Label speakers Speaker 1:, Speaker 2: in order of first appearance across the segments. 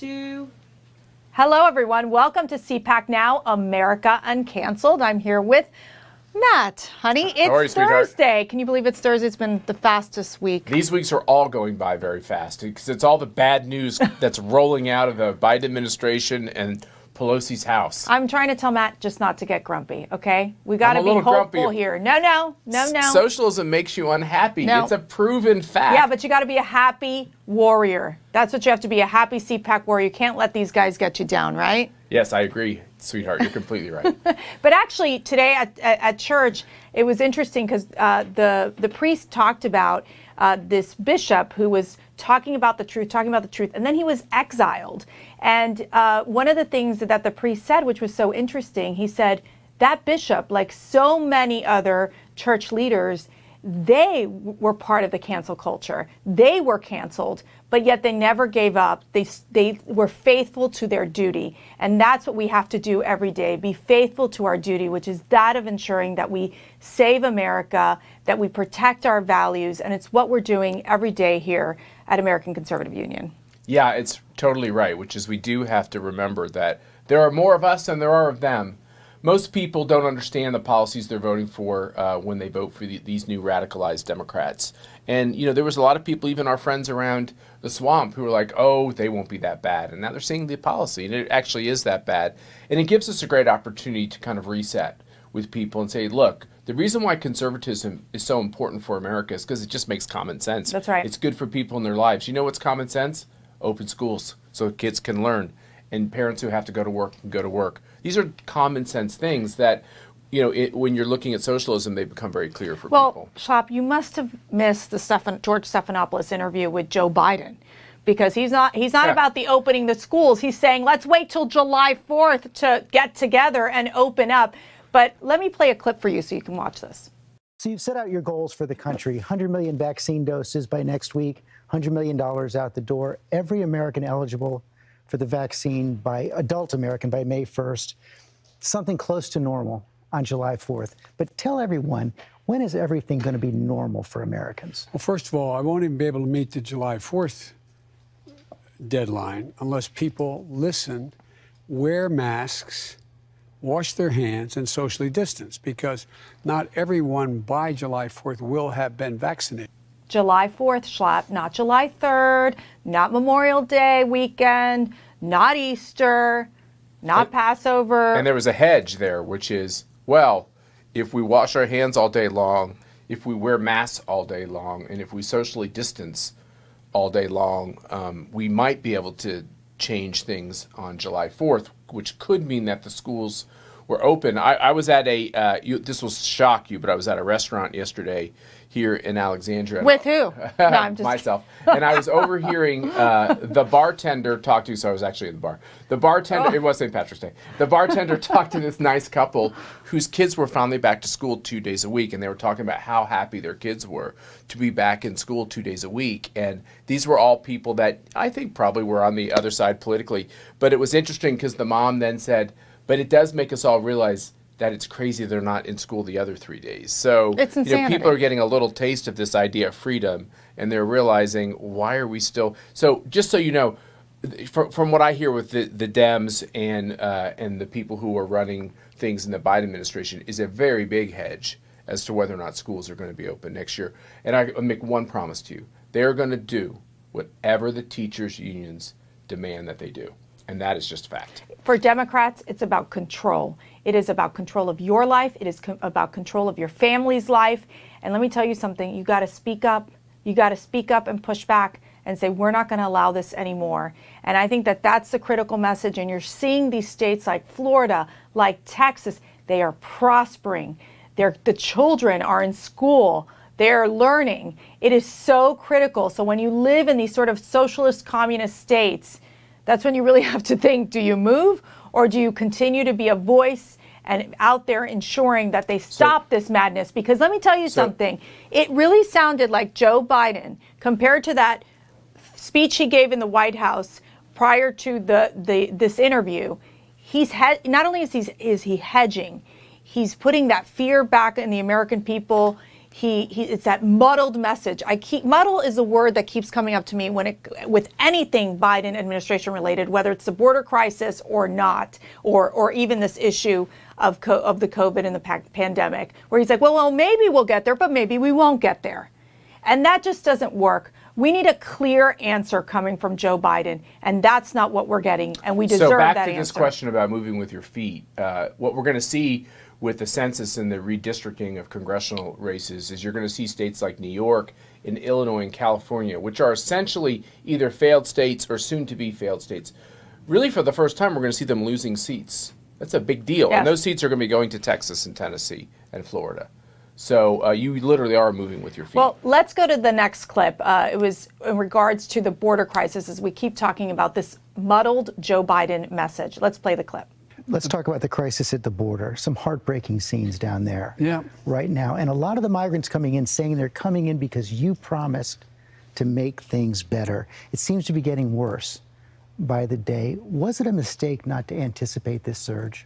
Speaker 1: 2.
Speaker 2: Hello, everyone. Welcome to CPAC Now, America Uncanceled. I'm here with Matt. Honey, it's Thursday. Can you believe it's Thursday? It's been the fastest week.
Speaker 3: These weeks are all going by very fast because it's all the bad news that's rolling out of the Biden administration and Pelosi's house.
Speaker 2: I'm trying to tell Matt just not to get grumpy, okay? We got to be hopeful here. No.
Speaker 3: Socialism makes you unhappy. No. It's a proven fact.
Speaker 2: Yeah, but you got to be a happy warrior. That's what you have to be, a happy CPAC warrior. You can't let these guys get you down, right?
Speaker 3: Yes, I agree, sweetheart. You're completely right.
Speaker 2: But actually, today at church, it was interesting because the priest talked about this bishop who was talking about the truth, and then he was exiled. And one of the things that the priest said, which was so interesting, he said that bishop, like so many other church leaders, they were part of the cancel culture. They were canceled, but yet they never gave up. They were faithful to their duty. And that's what we have to do every day, be faithful to our duty, which is that of ensuring that we save America, that we protect our values. And it's what we're doing every day here at American Conservative Union.
Speaker 3: Yeah, it's totally right, which is we do have to remember that there are more of us than there are of them. Most people don't understand the policies they're voting for when they vote for these new radicalized Democrats. And, you know, there was a lot of people, even our friends around the swamp, who were like, oh, they won't be that bad. And now they're seeing the policy, and it actually is that bad. And it gives us a great opportunity to kind of reset with people and say, look, the reason why conservatism is so important for America is because it just makes common sense.
Speaker 2: That's right.
Speaker 3: It's good for people in their lives. You know what's common sense? Open schools so kids can learn, and parents who have to go to work can go to work. These are common sense things that, you know, when you're looking at socialism, they become very clear for people.
Speaker 2: Well, Schlapp, you must have missed the George Stephanopoulos interview with Joe Biden, because he's not about the opening the schools. He's saying, let's wait till July 4th to get together and open up. But let me play a clip for you so you can watch this.
Speaker 4: So you've set out your goals for the country, 100 million vaccine doses by next week, $100 million out the door, every American eligible for the vaccine by adult American by May 1st, something close to normal on July 4th. But tell everyone, when is everything going to be normal for Americans?
Speaker 5: Well, first of all, I won't even be able to meet the July 4th deadline unless people listen, wear masks, wash their hands, and socially distance, because not everyone by July 4th will have been vaccinated.
Speaker 2: July 4th, Schlapp, not July 3rd, not Memorial Day weekend, not Easter, not Passover.
Speaker 3: And there was a hedge there, which is, well, if we wash our hands all day long, if we wear masks all day long, and if we socially distance all day long, we might be able to change things on July 4th, which could mean that the schools were open. I was at this will shock you, but I was at a restaurant yesterday here in Alexandria.
Speaker 2: With who? No, I'm just
Speaker 3: myself. And I was overhearing the bartender talk to, so I was actually in the bar. The bartender, It was St. Patrick's Day. The bartender talked to this nice couple whose kids were finally back to school 2 days a week, and they were talking about how happy their kids were to be back in school 2 days a week. And these were all people that I think probably were on the other side politically. But it was interesting because the mom then said, but it does make us all realize that it's crazy they're not in school the other 3 days. So
Speaker 2: it's insanity.
Speaker 3: People are getting a little taste of this idea of freedom, and they're realizing, why are we still... So just so you know, from what I hear with the Dems and the people who are running things in the Biden administration, is a very big hedge as to whether or not schools are going to be open next year. And I'll make one promise to you. They're going to do whatever the teachers' unions demand that they do. And that is just fact.
Speaker 2: For Democrats, it's about control. It is about control of your life. It is about control of your family's life. And let me tell you something. You got to speak up. You got to speak up and push back and say, we're not going to allow this anymore. And I think that that's the critical message. And you're seeing these states like Florida, like Texas, they are prospering. The children are in school. They're learning. It is so critical. So when you live in these sort of socialist communist states, that's when you really have to think, do you move, or do you continue to be a voice and out there ensuring that they stop this madness? Because let me tell you something. It really sounded like Joe Biden, compared to that speech he gave in the White House prior to this interview. Not only is he hedging, he's putting that fear back in the American people. It's that muddled message. Muddle is a word that keeps coming up to me with anything Biden administration related, whether it's the border crisis or not, or even this issue of the COVID and the pandemic, where he's like, well, maybe we'll get there, but maybe we won't get there. And that just doesn't work. We need a clear answer coming from Joe Biden, and that's not what we're getting, and we deserve that answer.
Speaker 3: So back to this question about moving with your feet, what we're going to see with the census and the redistricting of congressional races is you're going to see states like New York and Illinois and California, which are essentially either failed states or soon-to-be failed states. Really, for the first time, we're going to see them losing seats. That's a big deal.
Speaker 2: Yes.
Speaker 3: And those seats are going to be going to Texas and Tennessee and Florida. So you literally are moving with your feet.
Speaker 2: Well, let's go to the next clip. It was in regards to the border crisis, as we keep talking about this muddled Joe Biden message. Let's play the clip.
Speaker 4: Let's talk about the crisis at the border. Some heartbreaking scenes down there right now. And a lot of the migrants coming in saying they're coming in because you promised to make things better. It seems to be getting worse by the day. Was it a mistake not to anticipate this surge?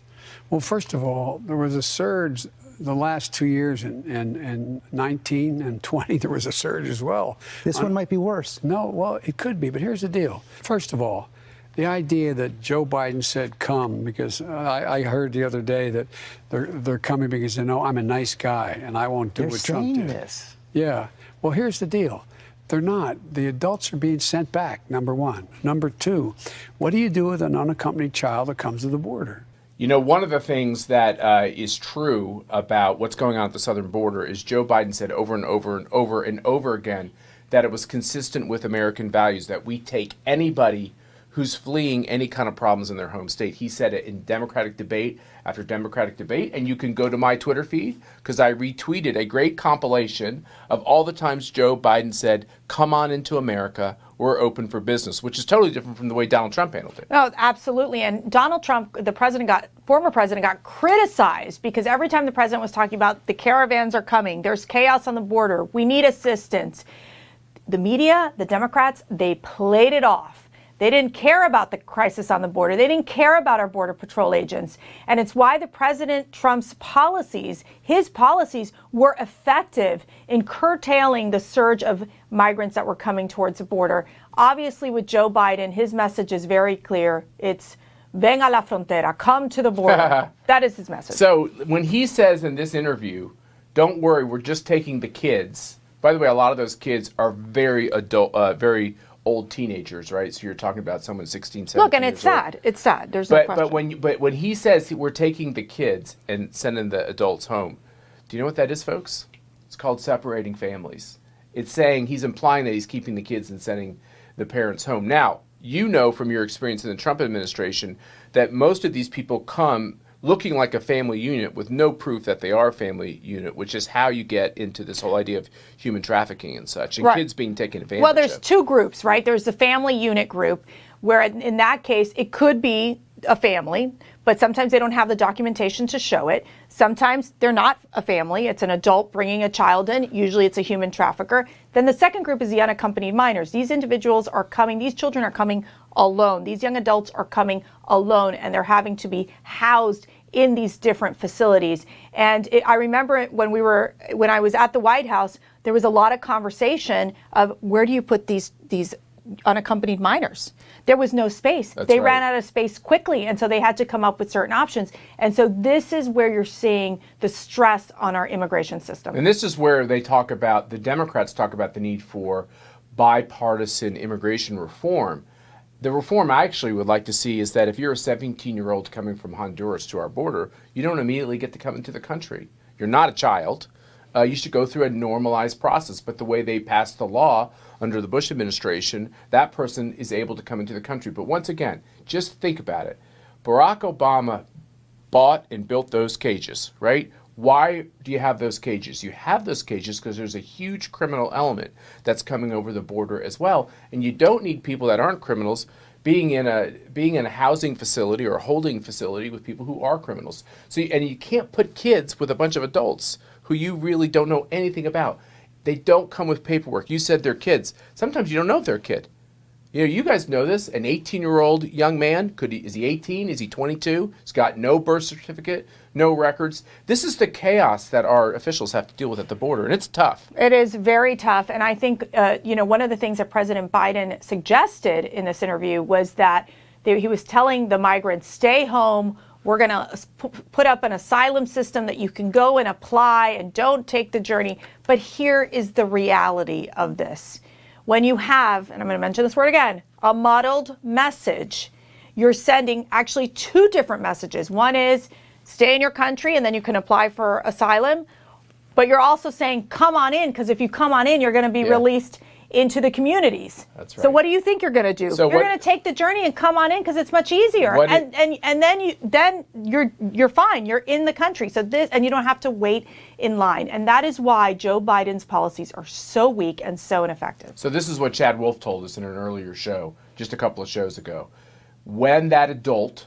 Speaker 5: Well, first of all, there was a surge the last 2 years, in 19 and 20, there was a surge as well.
Speaker 4: This one might be worse.
Speaker 5: No, well, it could be, but here's the deal. First of all, the idea that Joe Biden said come, because I heard the other day that they're coming because they know I'm a nice guy and I won't do what Trump did.
Speaker 4: This.
Speaker 5: Yeah. Well, here's the deal. They're not. The adults are being sent back, number one. Number two, what do you do with an unaccompanied child that comes to the border?
Speaker 3: You know, one of the things that is true about what's going on at the southern border is Joe Biden said over and over and over and over again that it was consistent with American values, that we take anybody who's fleeing any kind of problems in their home state. He said it in Democratic debate after Democratic debate, and you can go to my Twitter feed because I retweeted a great compilation of all the times Joe Biden said, come on into America, we're open for business, which is totally different from the way Donald Trump handled it.
Speaker 2: No, absolutely. And Donald Trump, former president, got criticized because every time the president was talking about the caravans are coming, there's chaos on the border, we need assistance. The media, the Democrats, they played it off. They didn't care about the crisis on the border. They didn't care about our Border Patrol agents. And it's why the President Trump's policies, his policies, were effective in curtailing the surge of migrants that were coming towards the border. Obviously, with Joe Biden, his message is very clear. It's ven a la frontera, come to the border. That is his message.
Speaker 3: So when he says in this interview, don't worry, we're just taking the kids. By the way, a lot of those kids are very old teenagers, right? So you're talking about someone 16, 17
Speaker 2: Look, and it's sad. It's sad. There's no question.
Speaker 3: But when he says we're taking the kids and sending the adults home, do you know what that is, folks? It's called separating families. It's saying he's implying that he's keeping the kids and sending the parents home. Now, you know from your experience in the Trump administration that most of these people come looking like a family unit with no proof that they are a family unit, which is how you get into this whole idea of human trafficking and such, and kids being taken advantage of.
Speaker 2: Well, there's two groups, right? There's the family unit group, where in that case, it could be a family, but sometimes they don't have the documentation to show it. Sometimes they're not a family. It's an adult bringing a child in. Usually it's a human trafficker. Then the second group is the unaccompanied minors. These individuals are coming, these children are coming alone. These young adults are coming alone, and they're having to be housed in these different facilities. And I remember when I was at the White House, there was a lot of conversation of where do you put these unaccompanied minors? There was no space. They ran out of space quickly, and so they had to come up with certain options. And so this is where you're seeing the stress on our immigration system.
Speaker 3: And this is where the Democrats talk about the need for bipartisan immigration reform. The reform I actually would like to see is that if you're a 17-year-old coming from Honduras to our border, you don't immediately get to come into the country. You're not a child. You should go through a normalized process. But the way they passed the law under the Bush administration, that person is able to come into the country. But once again, just think about it. Barack Obama bought and built those cages, right? Why do you have those cages? You have those cages because there's a huge criminal element that's coming over the border as well. And you don't need people that aren't criminals being in a housing facility or a holding facility with people who are criminals. And you can't put kids with a bunch of adults who you really don't know anything about. They don't come with paperwork. You said they're kids. Sometimes you don't know if they're a kid. You know, you guys know this. An 18-year-old young man, is he 18? Is he 22? He's got no birth certificate, no records. This is the chaos that our officials have to deal with at the border, and it's tough.
Speaker 2: It is very tough. And I think, one of the things that President Biden suggested in this interview was that he was telling the migrants, stay home. We're going to put up an asylum system that you can go and apply and don't take the journey. But here is the reality of this. When you have, and I'm going to mention this word again, a muddled message, you're sending actually two different messages. One is stay in your country and then you can apply for asylum. But you're also saying come on in, because if you come on in, you're going to be released into the communities.
Speaker 3: That's right.
Speaker 2: So what do you think you're going to do?
Speaker 3: So
Speaker 2: you're going to take the journey and come on in because it's much easier. And then you're fine. You're in the country. So you don't have to wait in line. And that is why Joe Biden's policies are so weak and so ineffective.
Speaker 3: So this is what Chad Wolf told us in an earlier show, just a couple of shows ago. When that adult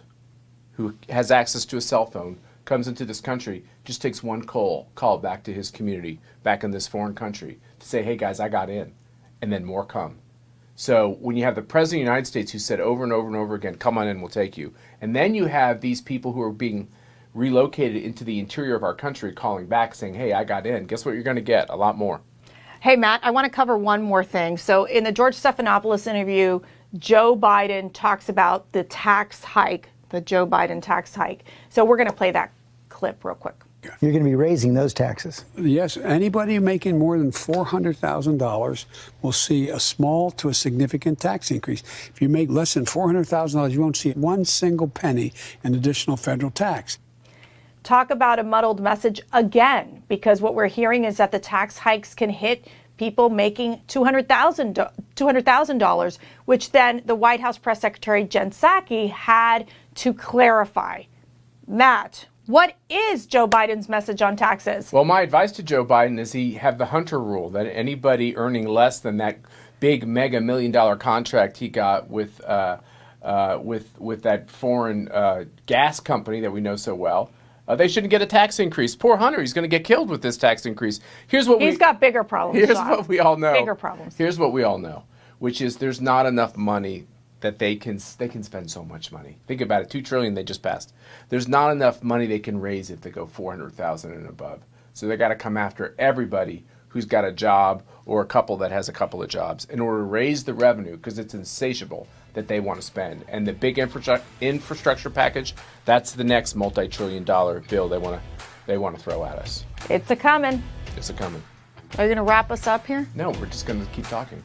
Speaker 3: who has access to a cell phone comes into this country, just takes one call back to his community, back in this foreign country, to say, hey guys, I got in. And then more come. So when you have the President of the United States who said over and over and over again, come on in, we'll take you. And then you have these people who are being relocated into the interior of our country calling back saying, hey, I got in. Guess what you're going to get? A lot more.
Speaker 2: Hey, Matt, I want to cover one more thing. So in the George Stephanopoulos interview, Joe Biden talks about the tax hike, the Joe Biden tax hike. So we're going to play that clip real quick.
Speaker 4: You're going to be raising those taxes.
Speaker 5: Yes, anybody making more than $400,000 will see a small to a significant tax increase. If you make less than $400,000, you won't see one single penny in additional federal tax.
Speaker 2: Talk about a muddled message again, because what we're hearing is that the tax hikes can hit people making $200,000, which then the White House Press Secretary Jen Psaki had to clarify. Matt, what is Joe Biden's message on taxes?
Speaker 3: Well, my advice to Joe Biden is he have the Hunter rule, that anybody earning less than that big mega $1 million contract he got with that foreign gas company that we know so well, they shouldn't get a tax increase. Poor Hunter, he's going to get killed with this tax increase. He's
Speaker 2: got bigger problems.
Speaker 3: Here's what we all know.
Speaker 2: Bigger problems.
Speaker 3: Here's what we all know, which is there's not enough money that they can spend so much money. Think about it, $2 trillion they just passed. There's not enough money they can raise if they go 400,000 and above. So they got to come after everybody who's got a job or a couple that has a couple of jobs in order to raise the revenue, because it's insatiable that they want to spend. And the big infrastructure package, that's the next multi-trillion-dollar bill they want to throw at us.
Speaker 2: It's a coming.
Speaker 3: It's a coming.
Speaker 2: Are you going to wrap us up here?
Speaker 3: No, we're just going to keep talking.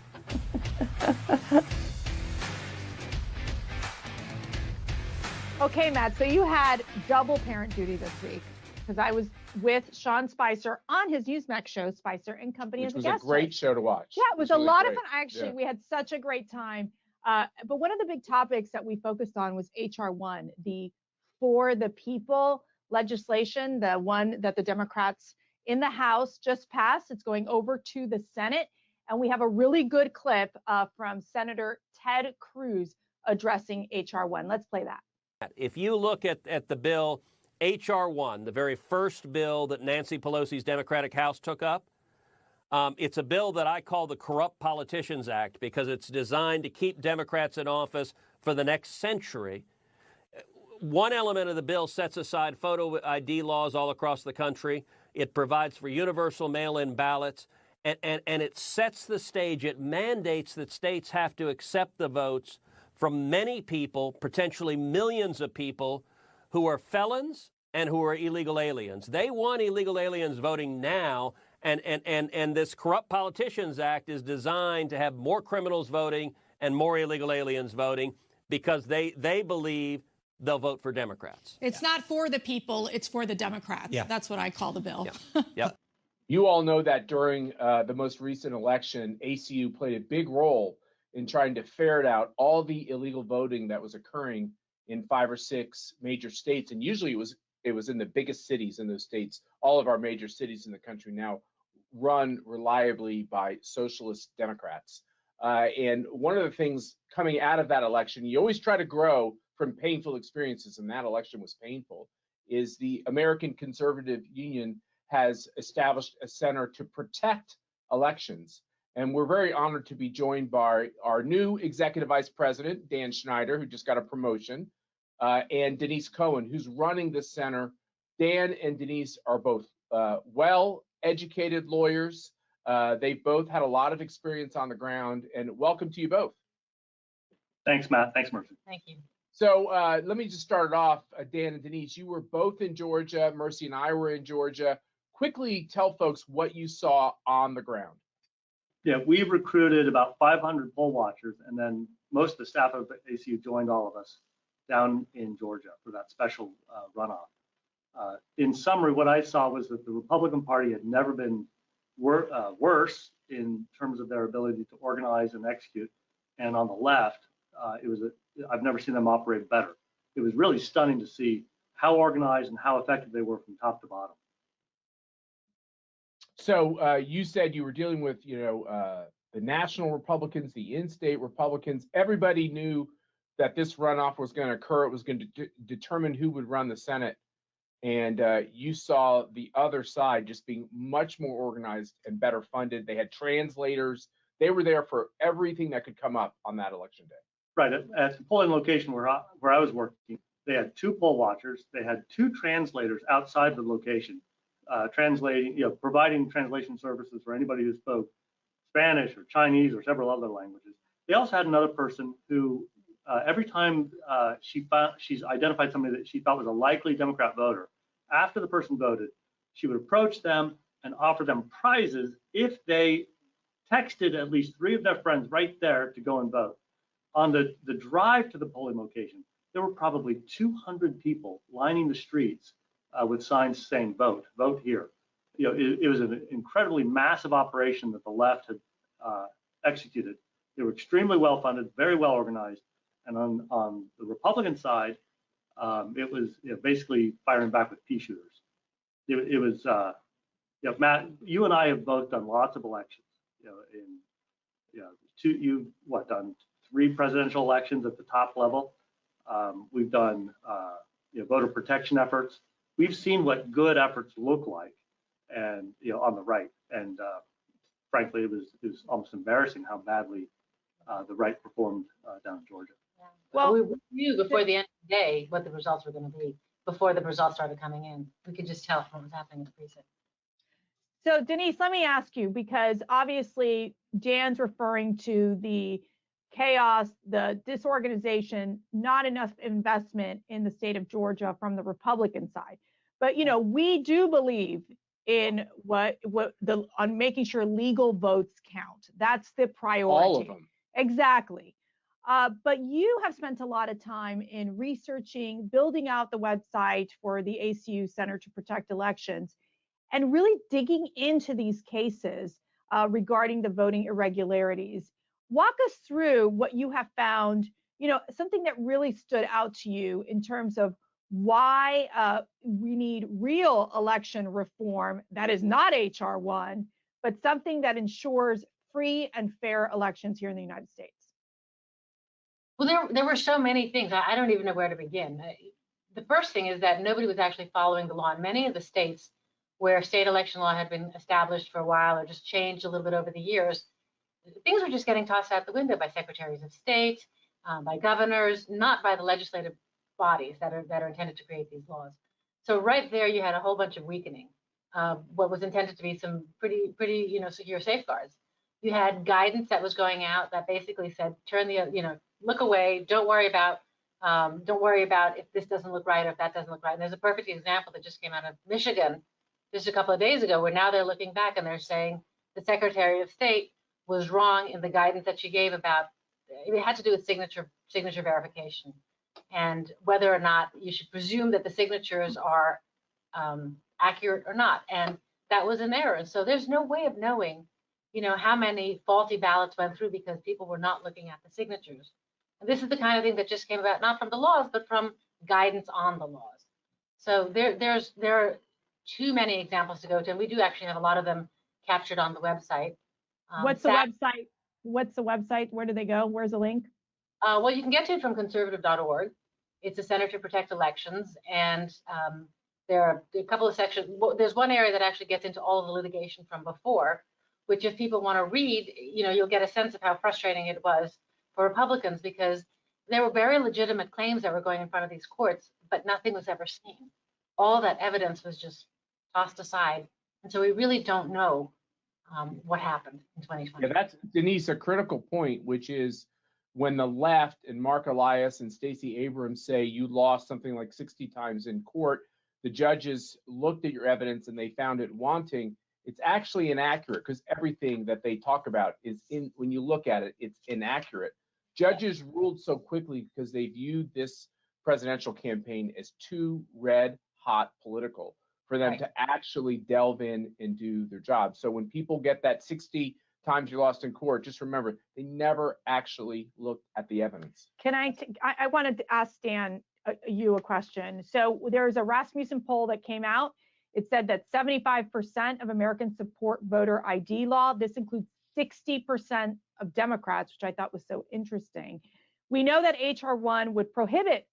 Speaker 2: Okay, Matt, so you had double parent duty this week, because I was with Sean Spicer on his Newsmax show, Spicer and Company, as a guest.
Speaker 3: Which was a great show to watch.
Speaker 2: Yeah, it was a
Speaker 3: really
Speaker 2: lot
Speaker 3: great.
Speaker 2: of fun. Actually, we had such a great time. But one of the big topics that we focused on was H.R. 1, the For the People legislation, the one that the Democrats in the House just passed. It's going over to the Senate. And we have a really good clip from Senator Ted Cruz addressing H.R. 1. Let's play that.
Speaker 1: If you look at the bill, H.R. 1, the very first bill that Nancy Pelosi's Democratic House took up, it's a bill that I call the Corrupt Politicians Act, because it's designed to keep Democrats in office for the next century. One element of the bill sets aside photo ID laws all across the country. It provides for universal mail-in ballots, and it sets the stage. It mandates that states have to accept the votes from many people, potentially millions of people, who are felons and who are illegal aliens. They want illegal aliens voting now, and this Corrupt Politicians Act is designed to have more criminals voting and more illegal aliens voting, because they believe they'll vote for Democrats.
Speaker 6: It's not for the people, it's for the Democrats. Yeah. That's what I call the bill.
Speaker 1: Yeah. Yep.
Speaker 3: You all know that during the most recent election, ACU played a big role in trying to ferret out all the illegal voting that was occurring in 5 or 6 major states. And usually it was in the biggest cities in those states. All of our major cities in the country now run reliably by socialist Democrats. And one of the things coming out of that election, you always try to grow from painful experiences, and that election was painful, is the American Conservative Union has established a center to protect elections. And we're very honored to be joined by our new Executive Vice President, Dan SCHNEIDER, who just got a promotion, and Denise Cohen, who's running the center. Dan and Denise are both well-educated lawyers. They've both had a lot of experience on the ground, and welcome to you both.
Speaker 7: Thanks, Matt. Thanks, Mercy.
Speaker 8: Thank you.
Speaker 3: So let me just start it off. Dan and Denise, you were both in Georgia. Mercy and I were in Georgia. Quickly tell folks what you saw on the ground.
Speaker 7: Yeah, we recruited about 500 poll watchers, and then most of the staff of ACU joined all of us down in Georgia for that special runoff. In summary, what I saw was that the Republican Party had never been worse in terms of their ability to organize and execute, and on the left, I've never seen them operate better. It was really stunning to see how organized and how effective they were from top to bottom.
Speaker 3: So you said you were dealing with, the national Republicans, the in-state Republicans. Everybody knew that this runoff was going to occur. It was going to determine who would run the Senate. And you saw the other side just being much more organized and better funded. They had translators. They were there for everything that could come up on that election day.
Speaker 7: Right, at the polling location where I was working, they had 2 poll watchers. They had 2 translators outside the location. Translating, providing translation services for anybody who spoke Spanish or Chinese or several other languages. They also had another person who, every time she's identified somebody that she thought was a likely Democrat voter, after the person voted, she would approach them and offer them prizes if they texted at least 3 of their friends right there to go and vote. On the drive to the polling location, there were probably 200 people lining the streets with signs saying vote here. It was an incredibly massive operation that the left had executed. They were extremely well funded, very well organized, and on the Republican side, it was basically firing back with pea shooters. It was Matt, you and I have both done lots of elections. You've done 3 presidential elections at the top level. We've done voter protection efforts. We've seen what good efforts look like, and on the right. And frankly, it was almost embarrassing how badly the right performed down in Georgia.
Speaker 8: Yeah. Well, we knew before the end of the day what the results were going to be. Before the results started coming in, we could just tell from what was happening in the precinct.
Speaker 2: So Denise, let me ask you, because obviously Dan's referring to the chaos, the disorganization, not enough investment in the state of Georgia from the Republican side. But we do believe in on making sure legal votes count. That's the priority.
Speaker 3: All of them.
Speaker 2: Exactly. But you have spent a lot of time in researching, building out the website for the ACU Center to Protect Elections, and really digging into these cases regarding the voting irregularities. Walk us through what you have found, something that really stood out to you in terms of why we need real election reform that is not HR 1, but something that ensures free and fair elections here in the United States.
Speaker 8: Well, there were so many things. I don't even know where to begin. The first thing is that nobody was actually following the law in many of the states where state election law had been established for a while or just changed a little bit over the years. Things were just getting tossed out the window by secretaries of state, by governors, not by the legislative bodies that are intended to create these laws. So right there, you had a whole bunch of weakening of what was intended to be some pretty secure safeguards. You had guidance that was going out that basically said, look away, don't worry about if this doesn't look right or if that doesn't look right. And there's a perfect example that just came out of Michigan just a couple of days ago, where now they're looking back and they're saying the Secretary of State was wrong in the guidance that she gave about, it had to do with signature verification and whether or not you should presume that the signatures are accurate or not. And that was an error. And so there's no way of knowing, how many faulty ballots went through because people were not looking at the signatures. And this is the kind of thing that just came about, not from the laws, but from guidance on the laws. So there are too many examples to go to, and we do actually have a lot of them captured on the website.
Speaker 2: What's the website? What's the website? Where do they go? Where's the link?
Speaker 8: Well, you can get to it from conservative.org. It's a Center to Protect Elections, and there are a couple of sections. Well, there's one area that actually gets into all of the litigation from before, which if people want to read, you'll get a sense of how frustrating it was for Republicans, because there were very legitimate claims that were going in front of these courts, but nothing was ever seen. All that evidence was just tossed aside. And so we really don't know what happened in 2020.
Speaker 3: Yeah, that's, Denise, a critical point, which is when the left and Mark Elias and Stacey Abrams say you lost something like 60 times in court, the judges looked at your evidence and they found it wanting. It's actually inaccurate, because everything that they talk about is when you look at it, it's inaccurate. Judges ruled so quickly because they viewed this presidential campaign as too red hot political for them to actually delve in and do their job. So when people get that 60 times you lost in court, just remember, they never actually looked at the evidence.
Speaker 2: I wanted to ask Dan you a question. So there's a Rasmussen poll that came out. It said that 75% of Americans support voter ID law. This includes 60% of Democrats, which I thought was so interesting. We know that H.R. 1 would prohibit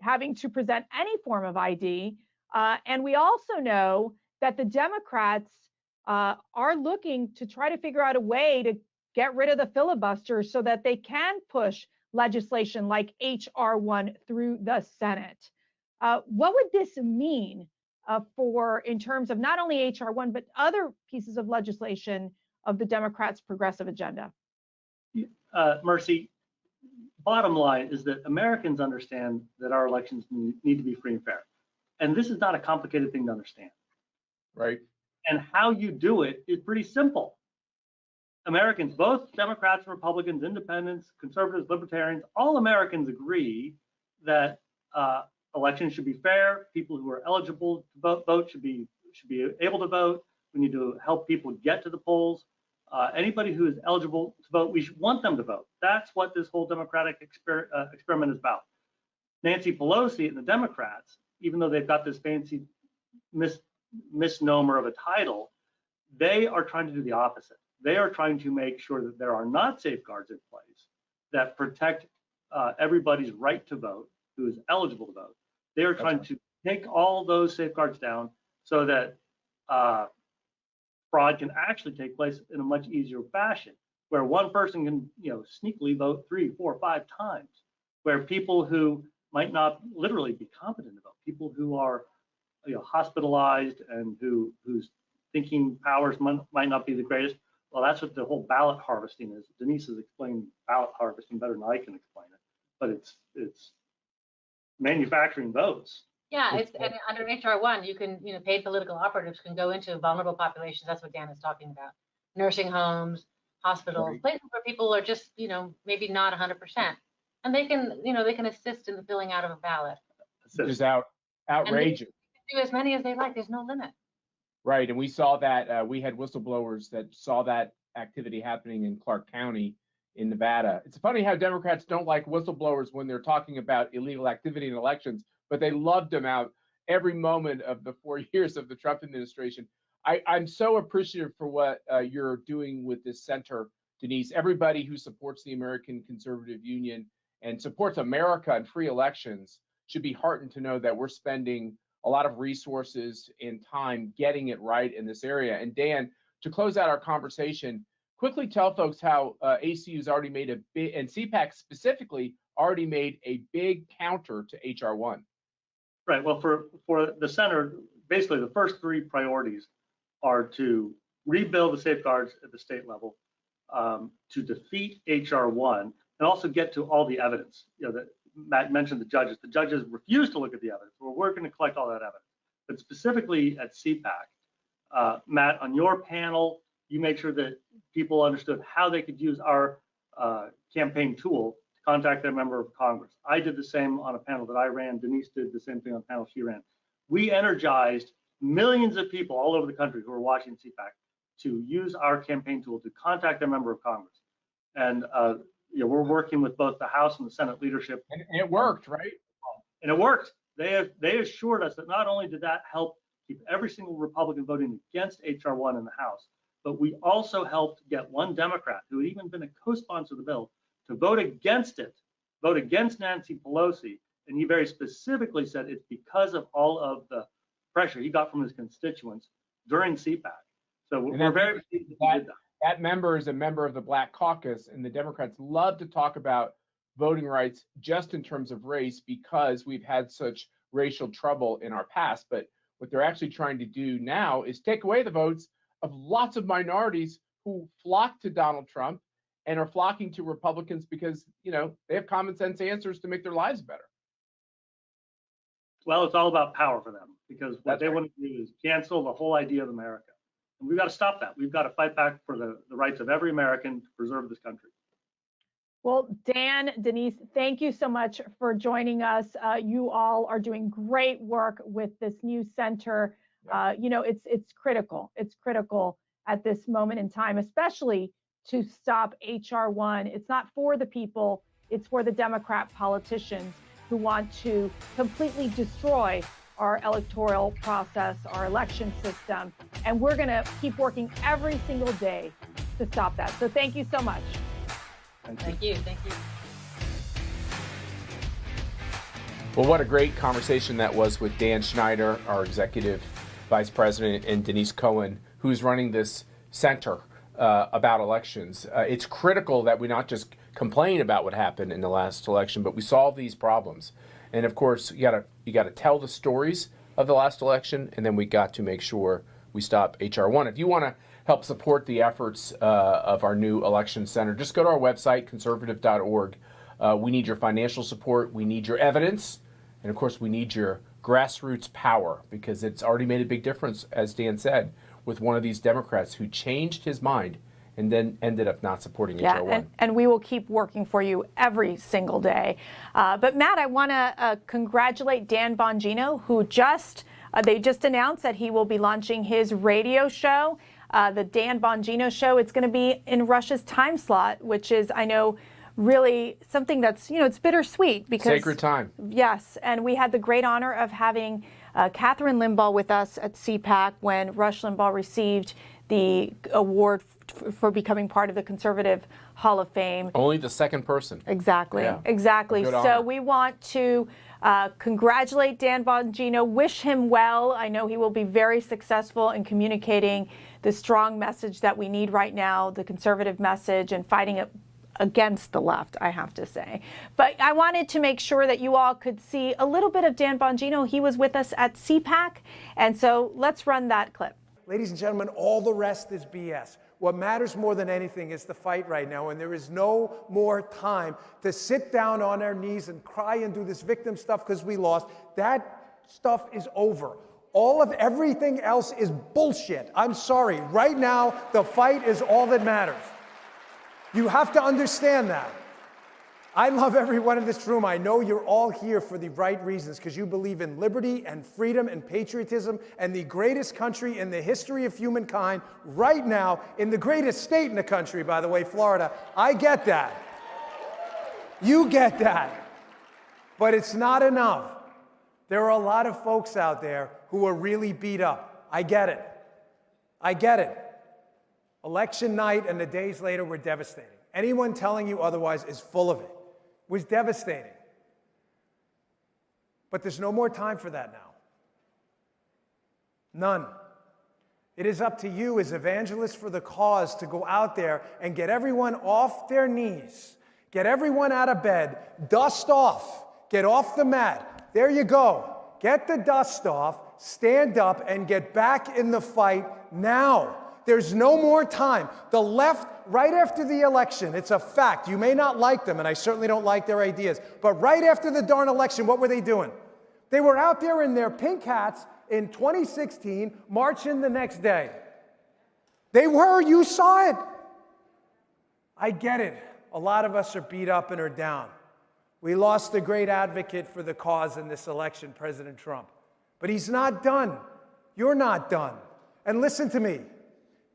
Speaker 2: having to present any form of ID. And we also know that the Democrats are looking to try to figure out a way to get rid of the filibuster so that they can push legislation like H.R. 1 through the Senate. What would this mean in terms of not only H.R. 1, but other pieces of legislation of the Democrats' progressive agenda?
Speaker 7: Mercy, bottom line is that Americans understand that our elections need to be free and fair. And this is not a complicated thing to understand.
Speaker 3: Right.
Speaker 7: And how you do it is pretty simple. Americans, both Democrats and Republicans, independents, conservatives, libertarians, all Americans agree that elections should be fair. People who are eligible to vote should be able to vote. We need to help people get to the polls. Anybody who is eligible to vote, we want them to vote. That's what this whole Democratic experiment is about. Nancy Pelosi and the Democrats, even though they've got this fancy misnomer of a title, they are trying to do the opposite. They are trying to make sure that there are not safeguards in place that protect everybody's right to vote who is eligible to vote. They are trying to take all those safeguards down so that fraud can actually take place in a much easier fashion, where one person can, sneakily vote 3, 4, 5 times, where people who might not literally be competent to vote, people who are, hospitalized and whose thinking powers might not be the greatest. Well, that's what the whole ballot harvesting is. Denise has explained ballot harvesting better than I can explain it, but it's manufacturing votes.
Speaker 8: Yeah, and under H.R. 1, you can, paid political operatives can go into vulnerable populations. That's what Dan is talking about. Nursing homes, hospitals, places where people are just, maybe not 100%. And they can assist in the filling out of a ballot.
Speaker 3: Which is outrageous.
Speaker 8: They can do as many as they like. There's no limit.
Speaker 3: Right, and we saw that, we had whistleblowers that saw that activity happening in Clark County in Nevada. It's funny how Democrats don't like whistleblowers when they're talking about illegal activity in elections, but they loved them out every moment of the 4 years of the Trump administration. I'm so appreciative for what you're doing with this center, Denise. Everybody who supports the American Conservative Union and supports America and free elections should be heartened to know that we're spending a lot of resources and time getting it right in this area. And Dan, to close out our conversation, quickly tell folks how ACU's already made a big, and CPAC specifically, already made a big counter to H.R. 1.
Speaker 7: Right. Well, for the center, basically the first 3 priorities are to rebuild the safeguards at the state level, to defeat H.R. 1, and also get to all the evidence. That Matt mentioned the judges. The judges refuse to look at the evidence. We're working to collect all that evidence. But specifically at CPAC, Matt, on your panel, you made sure that people understood how they could use our campaign tool to contact their member of Congress. I did the same on a panel that I ran. Denise did the same thing on a panel she ran. We energized millions of people all over the country who are watching CPAC to use our campaign tool to contact their member of Congress. And we're working with both the House and the Senate leadership.
Speaker 3: And it worked, right?
Speaker 7: And it worked. They assured us that not only did that help keep every single Republican voting against H.R. 1 in the House, but we also helped get one Democrat who had even been a co-sponsor of the bill to vote against it, vote against Nancy Pelosi. And he very specifically said it's because of all of the pressure he got from his constituents during CPAC. So
Speaker 3: And
Speaker 7: we're very pleased that we did that.
Speaker 3: that member is a member of the Black Caucus, and the Democrats love to talk about voting rights just in terms of race because we've had such racial trouble in our past. But what they're actually trying to do now is take away the votes of lots of minorities who flock to Donald Trump and are flocking to Republicans because, you know, they have common sense answers to make their lives better.
Speaker 7: Well, it's all about power for them because what
Speaker 3: That's
Speaker 7: they
Speaker 3: right.
Speaker 7: want to do is cancel the whole idea of America. And we've got to stop that. We've got to fight back for the rights of every American to preserve this country.
Speaker 2: Well, Dan, Denise, thank you so much for joining us. You all are doing great work with this new center. You know, it's critical. It's critical at this moment in time, especially to stop HR 1. It's not for the people. It's for the Democrat politicians who want to completely destroy our electoral process, our election system. And we're going to keep working every single day to stop that. So thank you so much.
Speaker 8: Thank you. Thank you.
Speaker 3: Well, what a great conversation that was with Dan Schneider, our executive vice president, and Denise Cohen, who's running this center about elections. It's critical that we not just complain about what happened in the last election, but we solve these problems. And of course, you gotta tell the stories of the last election, and then we got to make sure we stop HR 1. If you want to help support the efforts of our new election center, just go to our website, conservative.org. We need your financial support. We need your evidence. And of course, we need your grassroots power because it's already made a big difference, as Dan said, with one of these Democrats who changed his mind and then ended up not supporting HR 1.
Speaker 2: And we will keep working for you every single day. But Matt, I want to congratulate Dan Bongino, who they just announced that he will be launching his radio show, the Dan Bongino Show. It's going to be in Russia's time slot, which is, I know, really something that's, it's bittersweet because
Speaker 3: sacred time.
Speaker 2: Yes, and we had the great honor of having Catherine Limbaugh with us at CPAC when Rush Limbaugh received the award for becoming part of the Conservative Hall of Fame.
Speaker 3: Only the second person.
Speaker 2: Exactly,
Speaker 3: Yeah.
Speaker 2: exactly.
Speaker 3: A good
Speaker 2: So
Speaker 3: honor.
Speaker 2: we want to congratulate Dan Bongino, wish him well. I know he will be very successful in communicating the strong message that we need right now, the conservative message, and fighting it against the left, I have to say. But I wanted to make sure that you all could see a little bit of Dan Bongino. He was with us at CPAC, and so let's run that clip.
Speaker 9: Ladies and gentlemen, all the rest is BS. What matters more than anything is the fight right now, and there is no more time to sit down on our knees and cry and do this victim stuff because we lost. That stuff is over. All of everything else is bullshit. I'm sorry. Right now, the fight is all that matters. You have to understand that. I love everyone in this room. I know you're all here for the right reasons because you believe in liberty and freedom and patriotism and the greatest country in the history of humankind right now in the greatest state in the country, by the way, Florida. I get that. You get that. But it's not enough. There are a lot of folks out there who are really beat up. I get it. I get it. Election night and the days later were devastating. Anyone telling you otherwise is full of it. It was devastating. But there's no more time for that now. None. It is up to you as evangelists for the cause to go out there and get everyone off their knees. Get everyone out of bed. Dust off. Get off the mat. There you go. Get the dust off, stand up, and get back in the fight now. There's no more time. The left, right after the election, it's a fact. You may not like them, and I certainly don't like their ideas, but right after the darn election, what were they doing? They were out there in their pink hats in 2016, marching the next day. They were, you saw it. I get it. A lot of us are beat up and are down. We lost a great advocate for the cause in this election, President Trump. But he's not done. You're not done. And listen to me.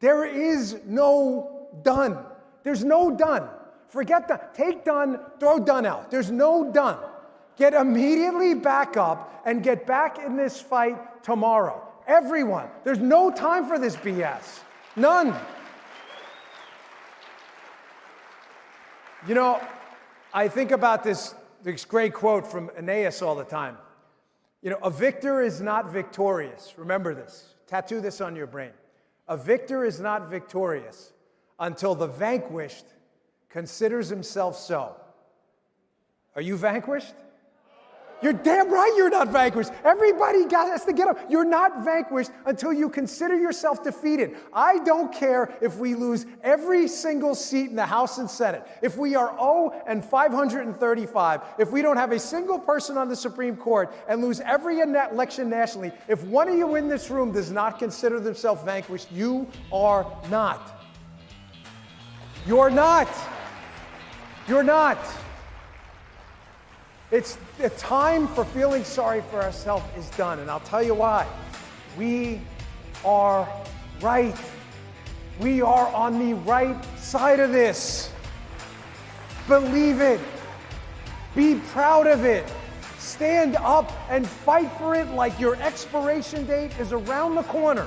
Speaker 9: There is no done. There's no done. Forget done. Take done, throw done out. There's no done. Get immediately back up and get back in this fight tomorrow. Everyone. There's no time for this BS. None. You know, I think about this great quote from Aeneas all the time. You know, a victor is not victorious. Remember this. Tattoo this on your brain. A victor is not victorious until the vanquished considers himself so. Are you vanquished? You're damn right you're not vanquished. Everybody has to get up. You're not vanquished until you consider yourself defeated. I don't care if we lose every single seat in the House and Senate, if we are 0-535, if we don't have a single person on the Supreme Court and lose every election nationally, if one of you in this room does not consider themselves vanquished, you are not. You're not. You're not. It's the time for feeling sorry for ourselves is done, and I'll tell you why. We are right. We are on the right side of this. Believe it. Be proud of it. Stand up and fight for it like your expiration date is around the corner.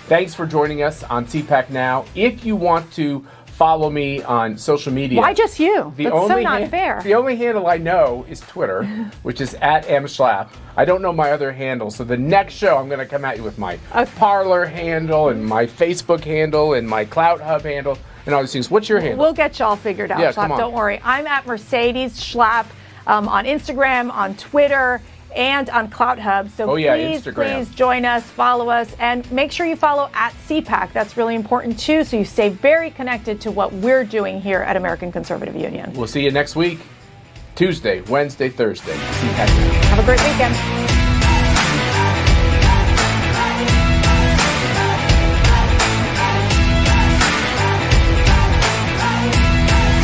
Speaker 3: Thanks for joining us on CPAC Now. If you want to follow me on social media.
Speaker 2: Why just you? That's so not fair.
Speaker 3: The only handle I know is Twitter, which is @mschlapp. I don't know my other handle, so the next show I'm going to come at you with my Parler handle and my Facebook handle and my Clout Hub handle and all these things. What's your handle?
Speaker 2: We'll get you all figured out,
Speaker 3: Yeah,
Speaker 2: Schlapp.
Speaker 3: come on.
Speaker 2: Don't worry. I'm at Mercedes Schlapp on Instagram, on Twitter, and on Clout Hub. So please join us, follow us, and make sure you follow @CPAC. That's really important too, so you stay very connected to what we're doing here at American Conservative Union.
Speaker 3: We'll see you next week, Tuesday, Wednesday, Thursday. CPAC.
Speaker 2: Have a great weekend.